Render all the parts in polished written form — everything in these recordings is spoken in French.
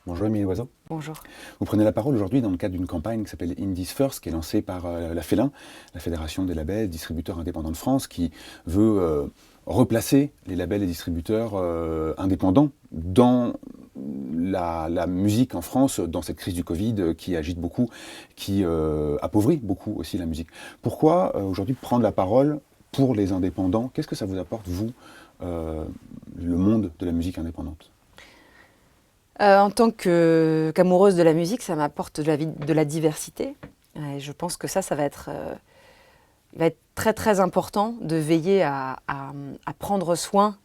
Bonjour Émilie Loiseau. Bonjour. Vous prenez la parole aujourd'hui dans le cadre d'une campagne qui s'appelle Indies First, qui est lancée par la FELIN, la Fédération des labels distributeurs indépendants de France, qui veut replacer les labels et distributeurs indépendants dans la musique en France, dans cette crise du Covid qui agite beaucoup, qui appauvrit beaucoup aussi la musique. Pourquoi aujourd'hui prendre la parole pour les indépendants? Qu'est-ce que ça vous apporte, vous, le monde de la musique indépendante? En tant qu'amoureuse de la musique, ça m'apporte de la diversité. Et je pense que ça il va être très très important de veiller à prendre soin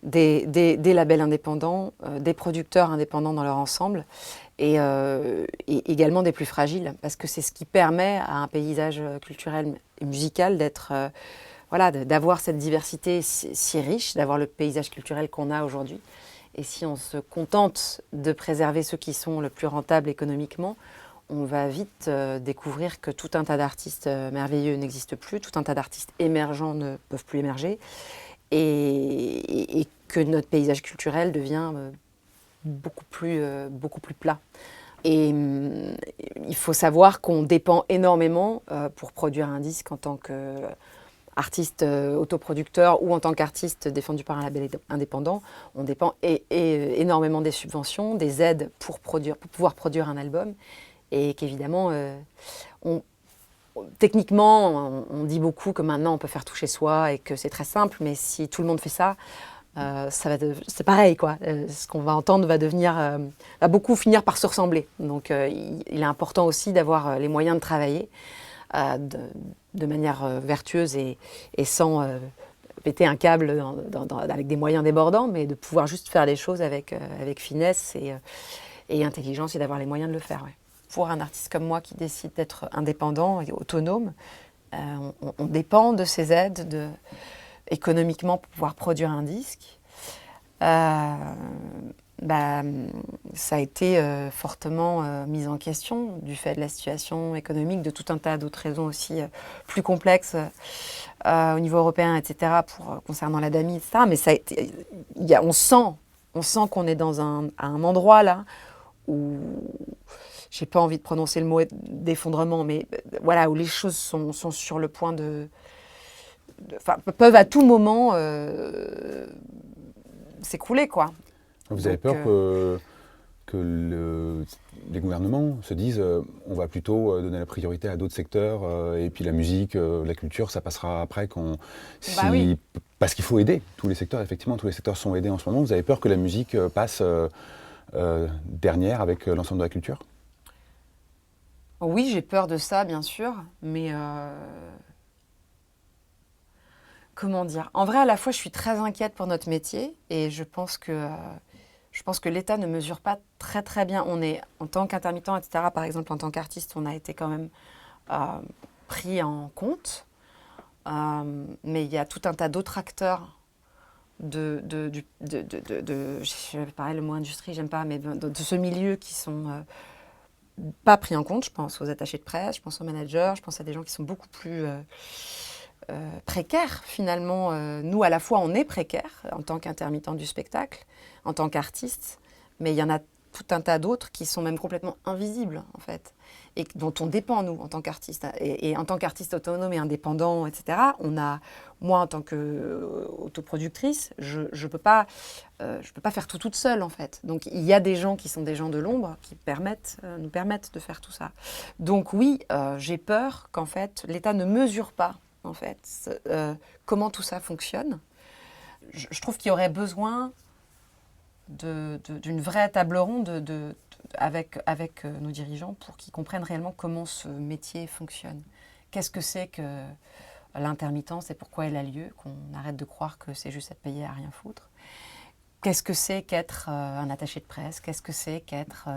des labels indépendants, des producteurs indépendants dans leur ensemble, et également des plus fragiles, parce que c'est ce qui permet à un paysage culturel et musical d'avoir cette diversité si riche, d'avoir le paysage culturel qu'on a aujourd'hui. Et si on se contente de préserver ceux qui sont le plus rentables économiquement, on va vite découvrir que tout un tas d'artistes merveilleux n'existent plus, tout un tas d'artistes émergents ne peuvent plus émerger, et que notre paysage culturel devient beaucoup plus plat. Et il faut savoir qu'on dépend énormément pour produire un disque en tant qu'artiste autoproducteur ou en tant qu'artiste défendu par un label indépendant. On dépend énormément des subventions, des aides pour pouvoir produire un album. Et qu'évidemment, techniquement, on dit beaucoup que maintenant on peut faire tout chez soi et que c'est très simple, mais si tout le monde fait ça, c'est pareil, quoi. Ce qu'on va entendre va beaucoup finir par se ressembler. Donc il est important aussi d'avoir les moyens de travailler de manière vertueuse et sans péter un câble avec des moyens débordants, mais de pouvoir juste faire les choses avec finesse et intelligence, et d'avoir les moyens de le faire. Ouais. Pour un artiste comme moi qui décide d'être indépendant et autonome, on dépend de ces aides économiquement pour pouvoir produire un disque. Ça a été fortement mis en question du fait de la situation économique, de tout un tas d'autres raisons aussi plus complexes au niveau européen, etc., concernant la DAMI, etc. Mais ça a été, on sent qu'on est dans un endroit là où, j'ai pas envie de prononcer le mot d'effondrement, mais voilà, où les choses sont sur le point peuvent à tout moment s'écrouler, quoi. Vous avez Donc, peur que les gouvernements se disent on va plutôt donner la priorité à d'autres secteurs et puis la musique, la culture, ça passera après oui. parce qu'il faut aider tous les secteurs. Effectivement, tous les secteurs sont aidés en ce moment. Vous avez peur que la musique passe dernière avec l'ensemble de la culture? Oui, j'ai peur de ça, bien sûr, mais comment dire? En vrai, à la fois, je suis très inquiète pour notre métier, et je pense que l'État ne mesure pas très très bien. On est, en tant qu'intermittent, etc., par exemple, en tant qu'artiste, on a été quand même euh, pris en compte, mais il y a tout un tas d'autres acteurs je vais parler le mot industrie, j'aime pas, mais de ce milieu qui sont pas pris en compte. Je pense aux attachés de presse, je pense aux managers, je pense à des gens qui sont beaucoup plus précaires finalement. Nous, à la fois, on est précaires en tant qu'intermittent du spectacle, en tant qu'artiste, mais il y en a tout un tas d'autres qui sont même complètement invisibles, en fait, et dont on dépend, nous, en tant qu'artiste. Et en tant qu'artiste autonome et indépendant, etc., moi, en tant qu'autoproductrice, je ne peux pas faire tout toute seule, en fait. Donc, il y a des gens qui sont des gens de l'ombre qui nous permettent de faire tout ça. Donc oui, j'ai peur qu'en fait, l'État ne mesure pas, en fait, comment tout ça fonctionne. Je trouve qu'il y aurait besoin d'une vraie table ronde avec nos dirigeants pour qu'ils comprennent réellement comment ce métier fonctionne. Qu'est-ce que c'est que l'intermittence et pourquoi elle a lieu, qu'on arrête de croire que c'est juste être payé à rien foutre. Qu'est-ce que c'est qu'être un attaché de presse? Qu'est-ce que c'est qu'être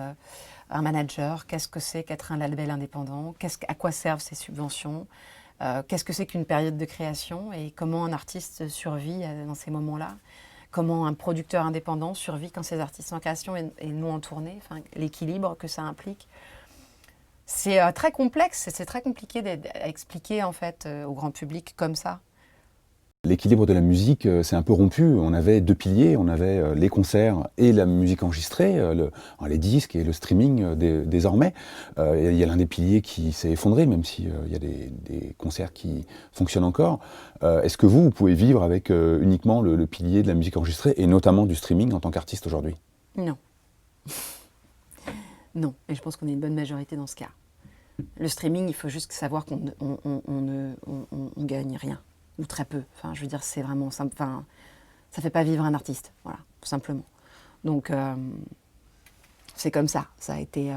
un manager? Qu'est-ce que c'est qu'être un label indépendant? À quoi servent ces subventions? Qu'est-ce que c'est qu'une période de création? Et comment un artiste survit dans ces moments-là? Comment un producteur indépendant survit quand ses artistes sont en création et non en tournée? Enfin, l'équilibre que ça implique. C'est très complexe, c'est très compliqué à expliquer en fait au grand public comme ça. L'équilibre de la musique s'est un peu rompu. On avait deux piliers, on avait les concerts et la musique enregistrée, les disques et le streaming désormais. Il y a l'un des piliers qui s'est effondré, même s'il y a des concerts qui fonctionnent encore. Est-ce que vous pouvez vivre avec uniquement le pilier de la musique enregistrée et notamment du streaming en tant qu'artiste aujourd'hui? Non. Non, et je pense qu'on est une bonne majorité dans ce cas. Le streaming, il faut juste savoir qu'on ne gagne rien, ou très peu. Enfin, je veux dire, c'est vraiment simple. Enfin, ça ne fait pas vivre un artiste, voilà, tout simplement. Donc, c'est comme ça. Ça a été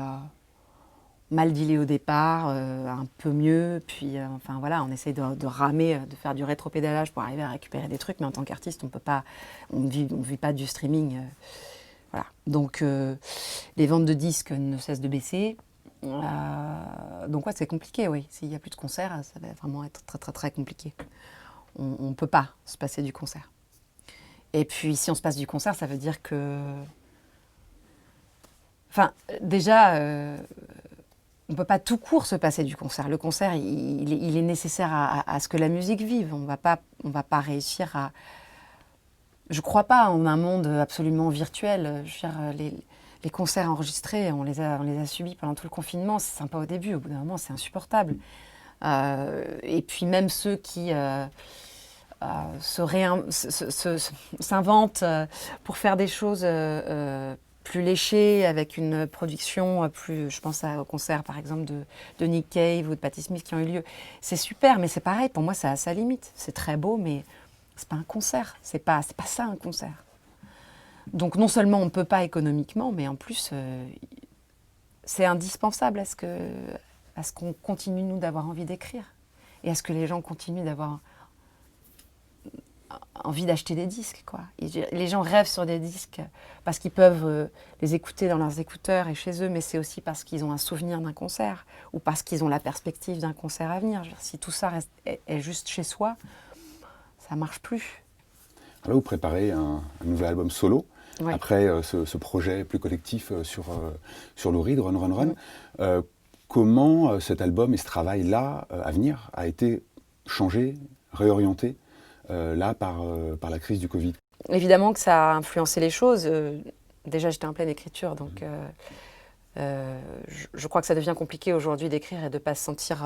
mal dealé au départ, un peu mieux, puis enfin voilà, on essaye de ramer, de faire du rétropédalage pour arriver à récupérer des trucs, mais en tant qu'artiste, on ne vit pas du streaming. Voilà. Donc, les ventes de disques ne cessent de baisser. Donc ouais, c'est compliqué, oui. S'il n'y a plus de concerts, ça va vraiment être très très très compliqué. On ne peut pas se passer du concert. Et puis si on se passe du concert, ça veut dire que... Enfin, déjà, on ne peut pas tout court se passer du concert. Le concert, il est nécessaire à ce que la musique vive. On va pas réussir à... Je ne crois pas en un monde absolument virtuel. Je veux dire, les concerts enregistrés, on les a subis pendant tout le confinement. C'est sympa au début, au bout d'un moment, c'est insupportable. Et puis même ceux qui s'inventent pour faire des choses plus léchées, avec une production plus... Je pense au concert, par exemple, de Nick Cave ou de Patti Smith qui ont eu lieu. C'est super, mais c'est pareil, pour moi, c'est à sa limite. C'est très beau, mais c'est pas un concert. C'est pas ça, un concert. Donc non seulement on ne peut pas économiquement, mais en plus c'est indispensable à ce qu'on continue, nous, d'avoir envie d'écrire et à ce que les gens continuent d'avoir envie d'acheter des disques, quoi. Les gens rêvent sur des disques parce qu'ils peuvent les écouter dans leurs écouteurs et chez eux, mais c'est aussi parce qu'ils ont un souvenir d'un concert ou parce qu'ils ont la perspective d'un concert à venir. Je veux dire, si tout ça est juste chez soi, ça ne marche plus. Là, vous préparez un nouvel album solo. Ouais. Après ce projet plus collectif sur Lou Reed, Run Run Run. Comment cet album et ce travail-là à venir a été changé, réorienté là par la crise du Covid? Évidemment que ça a influencé les choses. Déjà, j'étais en pleine écriture, donc je crois que ça devient compliqué aujourd'hui d'écrire et de ne pas se sentir...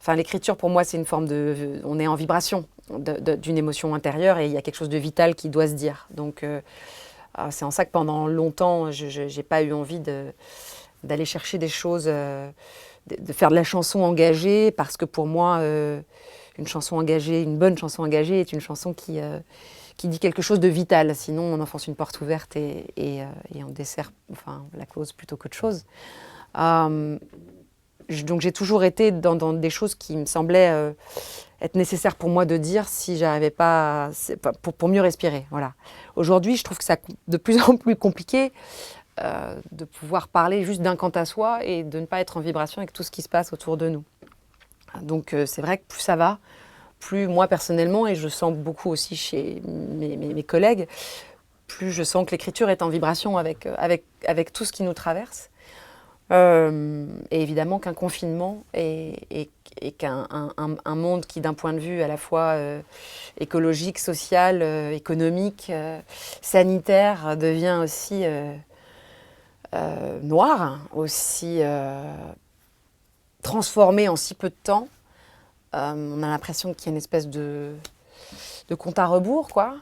Enfin, l'écriture, pour moi, c'est une forme de... On est en vibration d'une émotion intérieure et il y a quelque chose de vital qui doit se dire. Donc, c'est en ça que pendant longtemps, je n'ai pas eu envie d'aller chercher des choses, de faire de la chanson engagée, parce que pour moi, une chanson engagée, une bonne chanson engagée est une chanson qui dit quelque chose de vital. Sinon, on enfonce une porte ouverte et on dessert la cause plutôt qu'autre chose. Donc j'ai toujours été dans des choses qui me semblaient être nécessaires pour moi de dire si j'arrivais pas, pour mieux respirer. Voilà. Aujourd'hui, je trouve que c'est de plus en plus compliqué de pouvoir parler juste d'un quant à soi et de ne pas être en vibration avec tout ce qui se passe autour de nous. Donc c'est vrai que plus ça va, plus moi personnellement, et je sens beaucoup aussi chez mes collègues, plus je sens que l'écriture est en vibration avec tout ce qui nous traverse. Et évidemment qu'un confinement et qu'un monde qui, d'un point de vue à la fois écologique, social, économique, sanitaire, devient aussi noir, aussi transformé en si peu de temps. On a l'impression qu'il y a une espèce de compte à rebours, quoi.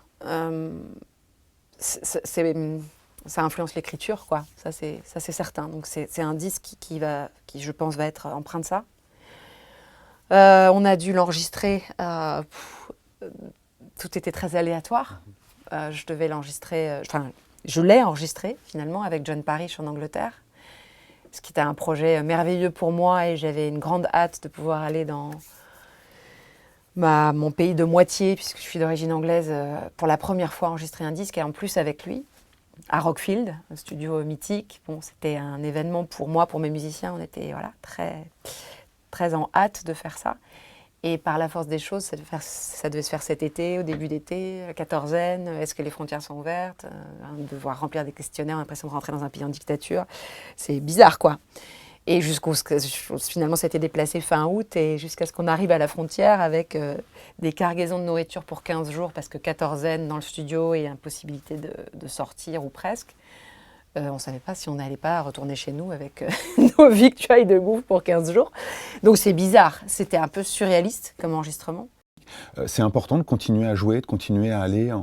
Ça influence l'écriture, quoi. Ça c'est certain. Donc c'est un disque qui, je pense, va être empreint de ça. On a dû l'enregistrer. Tout était très aléatoire. Je devais l'enregistrer. Je l'ai enregistré finalement avec John Parrish en Angleterre, ce qui était un projet merveilleux pour moi et j'avais une grande hâte de pouvoir aller dans mon pays de moitié, puisque je suis d'origine anglaise, pour la première fois enregistrer un disque et en plus avec lui. À Rockfield, un studio mythique. Bon, c'était un événement pour moi, pour mes musiciens. On était très, très en hâte de faire ça. Et par la force des choses, ça devait se faire cet été, au début d'été, quatorzaine. Est-ce que les frontières sont ouvertes? Devoir remplir des questionnaires, l'impression de rentrer dans un pays en dictature. C'est bizarre, quoi. Et finalement, ça a été déplacé fin août et jusqu'à ce qu'on arrive à la frontière avec des cargaisons de nourriture pour 15 jours parce que quatorzaine dans le studio et impossibilité de sortir ou presque. On ne savait pas si on n'allait pas retourner chez nous avec nos victuailles de bouffe pour 15 jours. Donc c'est bizarre, c'était un peu surréaliste comme enregistrement. C'est important de continuer à jouer, de continuer à aller,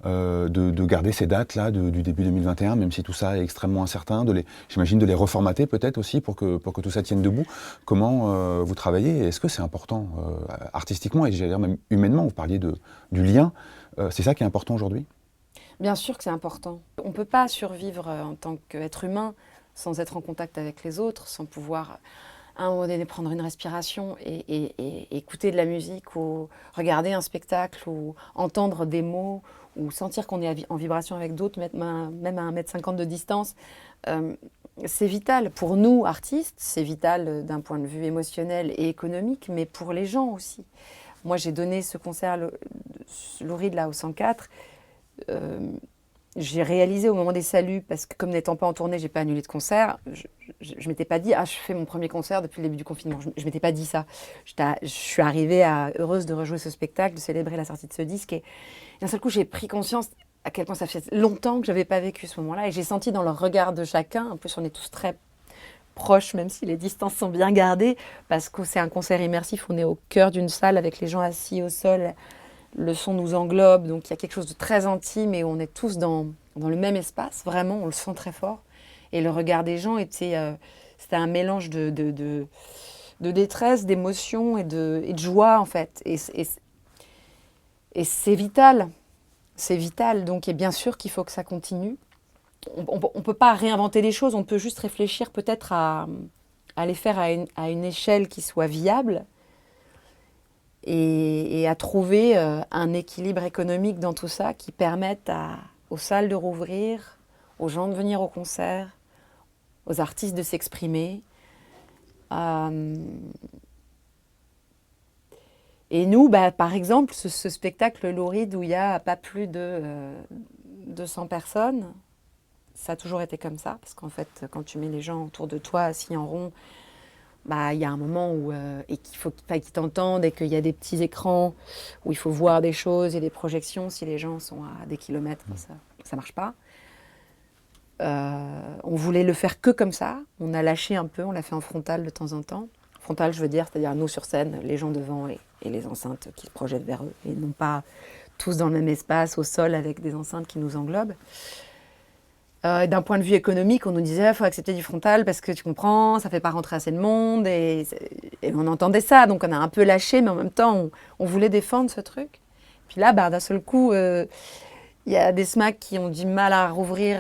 de garder ces dates-là du début 2021, même si tout ça est extrêmement incertain, j'imagine de les reformater peut-être aussi pour que tout ça tienne debout. Comment vous travaillez? Est-ce que c'est important artistiquement et j'allais dire même humainement? Vous parliez du lien. C'est ça qui est important aujourd'hui? Bien sûr que c'est important. On ne peut pas survivre en tant qu'être humain sans être en contact avec les autres, sans pouvoir à un moment donné prendre une respiration et écouter de la musique ou regarder un spectacle ou entendre des mots ou sentir qu'on est en vibration avec d'autres, même à 1,50 m de distance. C'est vital pour nous, artistes, c'est vital d'un point de vue émotionnel et économique, mais pour les gens aussi. Moi, j'ai donné ce concert, Lou Reed, là, au 104. J'ai réalisé au moment des saluts, parce que comme n'étant pas en tournée, j'ai pas annulé de concert. Je m'étais pas dit, je fais mon premier concert depuis le début du confinement. Je m'étais pas dit ça. Je suis arrivée heureuse de rejouer ce spectacle, de célébrer la sortie de ce disque. Et d'un seul coup, j'ai pris conscience à quel point ça fait longtemps que j'avais pas vécu ce moment-là. Et j'ai senti dans le regard de chacun, en plus on est tous très proches, même si les distances sont bien gardées, parce que c'est un concert immersif, on est au cœur d'une salle avec les gens assis au sol. Le son nous englobe, donc il y a quelque chose de très intime et on est tous dans le même espace, vraiment, on le sent très fort. Et le regard des gens c'était un mélange de détresse, d'émotion et de joie, en fait. Et c'est vital, donc et bien sûr qu'il faut que ça continue. On ne peut pas réinventer les choses, on peut juste réfléchir peut-être à les faire à une échelle qui soit viable. Et à trouver un équilibre économique dans tout ça qui permette aux salles de rouvrir, aux gens de venir au concert, aux artistes de s'exprimer. Et nous, par exemple, ce spectacle Lou Reed où il n'y a pas plus de 200 personnes, ça a toujours été comme ça, parce qu'en fait, quand tu mets les gens autour de toi assis en rond, il y a un moment où et qu'il faut pas qu'ils t'entendent et qu'il y a des petits écrans où il faut voir des choses et des projections. Si les gens sont à des kilomètres, ça marche pas. On voulait le faire que comme ça. On a lâché un peu, on l'a fait en frontal de temps en temps. Frontal, je veux dire, c'est-à-dire nous sur scène, les gens devant et les enceintes qui se projettent vers eux, et non pas tous dans le même espace, au sol, avec des enceintes qui nous englobent. D'un point de vue économique, on nous disait il faut accepter du frontal parce que tu comprends, ça ne fait pas rentrer assez de monde. Et on entendait ça, donc on a un peu lâché, mais en même temps, on voulait défendre ce truc. Puis là, d'un seul coup, il y a des SMAC qui ont du mal à rouvrir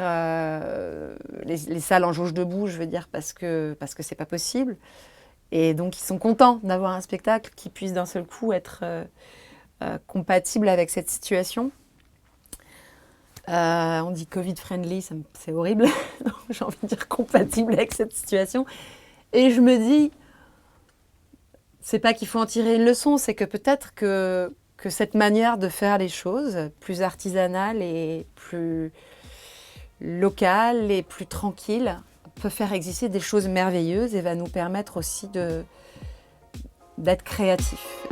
les salles en jauge debout, je veux dire, parce que ce n'est pas possible. Et donc, ils sont contents d'avoir un spectacle qui puisse d'un seul coup être compatible avec cette situation. On dit Covid-friendly, c'est horrible. J'ai envie de dire compatible avec cette situation. Et je me dis, c'est pas qu'il faut en tirer une leçon, c'est que peut-être que cette manière de faire les choses, plus artisanale et plus locale et plus tranquille, peut faire exister des choses merveilleuses et va nous permettre aussi d'être créatifs.